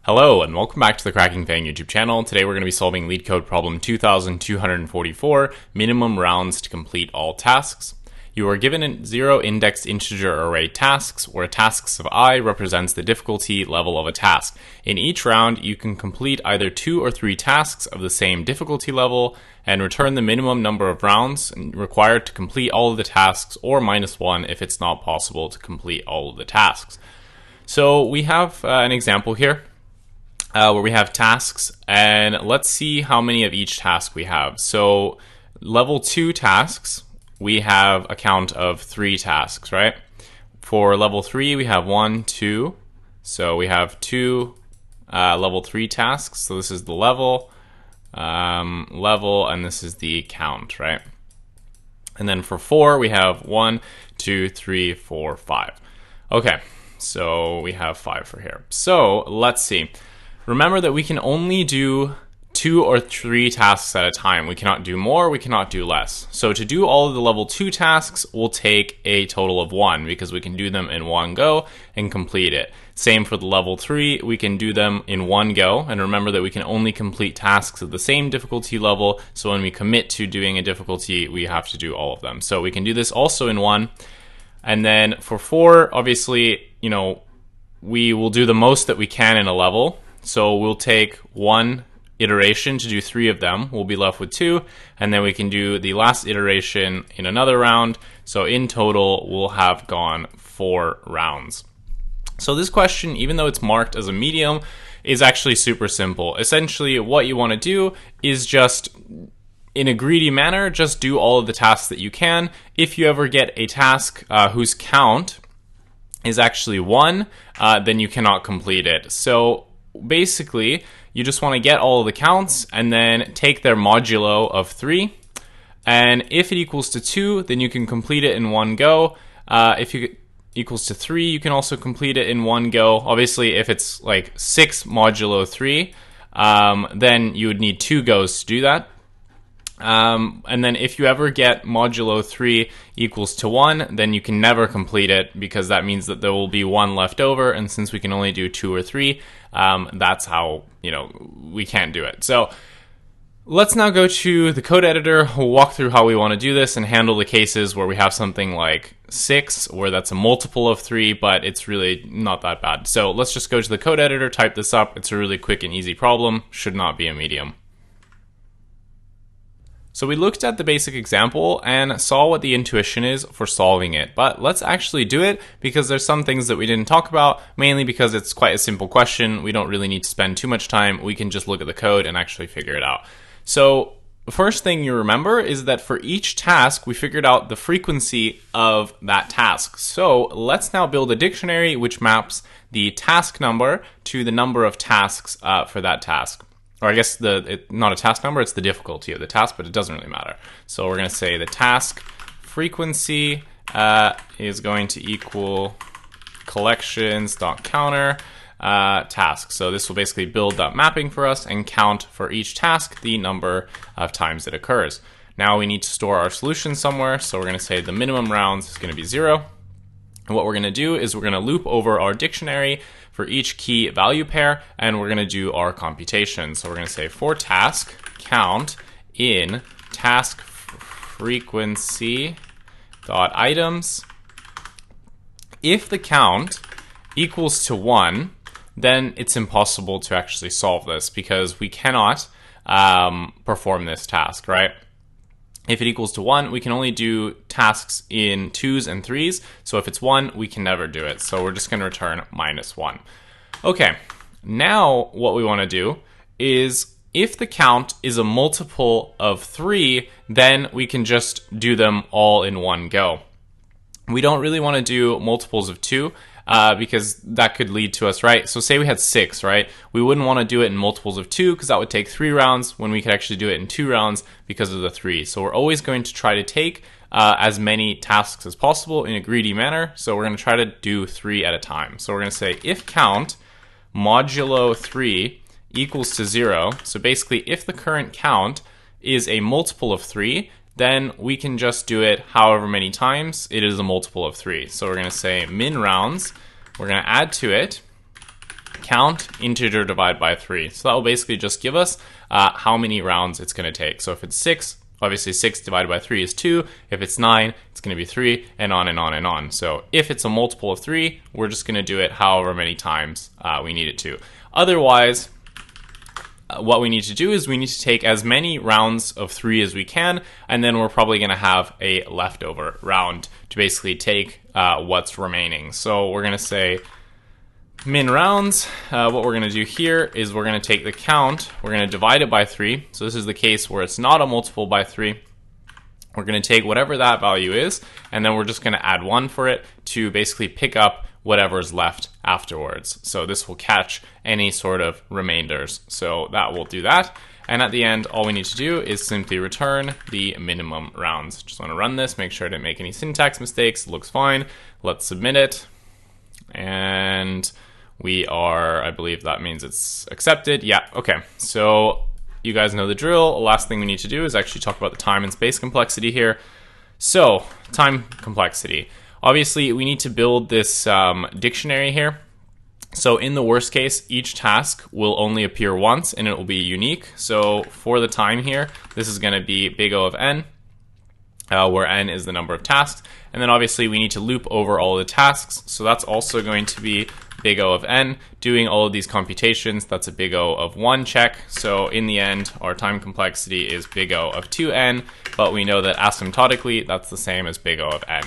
Hello and welcome back to the Cracking FAANG YouTube channel. Today we're going to be solving Leetcode problem 2244, minimum rounds to complete all tasks. You are given a 0-indexed integer array tasks, where tasks of I represents the difficulty level of a task. In each round, you can complete either 2 or 3 tasks of the same difficulty level and return the minimum number of rounds required to complete all of the tasks, or -1 if it's not possible to complete all of the tasks. So we have an example here. Where we have tasks, and let's see how many of each task we have. So level 2 tasks, we have a count of 3 tasks, right? For level 3, we have 1, 2. So we have 2 level 3 tasks. So this is the level, and this is the count, right? And then for 4, we have 1, 2, 3, 4, 5. Okay, so we have 5 for here. So let's see. Remember that we can only do 2 or 3 tasks at a time. We cannot do more, we cannot do less. So to do all of the level 2 tasks will take a total of 1 because we can do them in one go and complete it. Same for the level 3, we can do them in one go. And remember that we can only complete tasks at the same difficulty level. So when we commit to doing a difficulty, we have to do all of them. So we can do this also in one. And then for 4, obviously, we will do the most that we can in a level. So we'll take 1 iteration to do 3 of them. We'll be left with 2, and then we can do the last iteration in another round. So in total, we'll have gone 4 rounds. So this question, even though it's marked as a medium, is actually super simple. Essentially, what you want to do is just, in a greedy manner, just do all of the tasks that you can. If you ever get a task whose count is actually 1, then you cannot complete it. So basically, you just want to get all of the counts and then take their modulo of 3. And if it equals to 2, then you can complete it in one go. If it equals to 3, you can also complete it in one go. Obviously, if it's like 6 modulo 3, then you would need 2 goes to do that. And then if you ever get modulo 3 equals to 1, then you can never complete it because that means that there will be 1 left over. And since we can only do 2 or 3, that's how, we can't do it. So let's now go to the code editor. We'll walk through how we want to do this and handle the cases where we have something like 6, where that's a multiple of 3, but it's really not that bad. So let's just go to the code editor, type this up. It's a really quick and easy problem. Should not be a medium. So we looked at the basic example and saw what the intuition is for solving it, but let's actually do it because there's some things that we didn't talk about, mainly because it's quite a simple question. We don't really need to spend too much time. We can just look at the code and actually figure it out. So the first thing you remember is that for each task, we figured out the frequency of that task. So let's now build a dictionary which maps the task number to the number of tasks for that task. Or I guess not a task number, it's the difficulty of the task, but it doesn't really matter. So we're going to say the task frequency is going to equal collections.counter task. So this will basically build that mapping for us and count for each task the number of times it occurs. Now we need to store our solution somewhere, so we're going to say the minimum rounds is going to be 0. And what we're going to do is we're going to loop over our dictionary for each key value pair, and we're going to do our computation. So we're going to say for task count in task frequency dot items. If the count equals to 1, then it's impossible to actually solve this because we cannot perform this task, right? If it equals to 1, we can only do tasks in 2s and 3s. So if it's 1, we can never do it. So we're just going to return -1. Okay, now what we want to do is if the count is a multiple of 3, then we can just do them all in one go. We don't really want to do multiples of 2. Because that could lead to us, right? So say we had 6, right? We wouldn't want to do it in multiples of 2 because that would take 3 rounds when we could actually do it in 2 rounds because of the 3. So we're always going to try to take as many tasks as possible in a greedy manner. So we're going to try to do 3 at a time. So we're going to say if count modulo 3 equals to 0. So basically if the current count is a multiple of 3, then we can just do it however many times it is a multiple of 3. So we're going to say min rounds, we're going to add to it count integer divided by 3. So that will basically just give us how many rounds it's going to take. So if it's 6, obviously 6 divided by 3 is 2. If it's 9, it's going to be 3, and on and on and on. So if it's a multiple of 3, we're just going to do it however many times we need it to. Otherwise, what we need to do is we need to take as many rounds of 3 as we can, and then we're probably going to have a leftover round to basically take what's remaining. So we're going to say min rounds. What we're going to do here is we're going to take the count, we're going to divide it by 3. So this is the case where it's not a multiple by 3. We're going to take whatever that value is, and then we're just going to add 1 for it to basically pick up whatever's left afterwards. So this will catch any sort of remainders. So that will do that. And at the end, all we need to do is simply return the minimum rounds. Just want to run this, make sure I didn't make any syntax mistakes. It looks fine. Let's submit it. And we are, I believe that means it's accepted. Yeah, okay. So you guys know the drill. The last thing we need to do is actually talk about the time and space complexity here. So time complexity. Obviously, we need to build this dictionary here. So in the worst case, each task will only appear once and it will be unique. So for the time here, this is going to be big O of n, where n is the number of tasks. And then obviously we need to loop over all the tasks. So that's also going to be big O of n. Doing all of these computations, that's a big O of 1 check. So in the end, our time complexity is big O of 2n, but we know that asymptotically, that's the same as big O of n.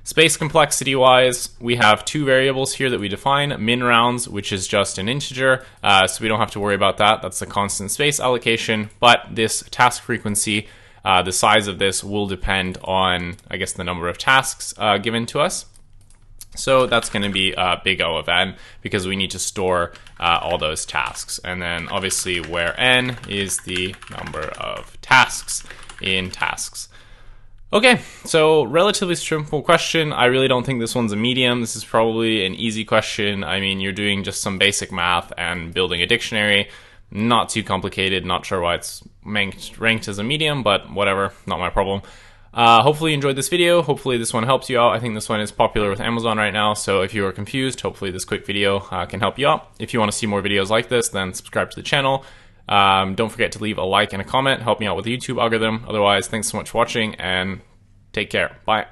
Space complexity wise, we have 2 variables here that we define, min rounds, which is just an integer, so we don't have to worry about that. That's the constant space allocation, but this task frequency, the size of this will depend on, I guess, the number of tasks given to us. So that's going to be big O of n because we need to store all those tasks. And then obviously where n is the number of tasks in tasks. Okay, so relatively simple question. I really don't think this one's a medium. This is probably an easy question. I mean, you're doing just some basic math and building a dictionary. Not too complicated. Not sure why it's ranked as a medium, but whatever, not my problem. Hopefully you enjoyed this video. Hopefully this one helps you out. I think this one is popular with Amazon right now, so if you are confused, hopefully this quick video can help you out. If you want to see more videos like this, then subscribe to the channel. Don't forget to leave a like and a comment. Help me out with the YouTube algorithm. Otherwise, thanks so much for watching and take care. Bye.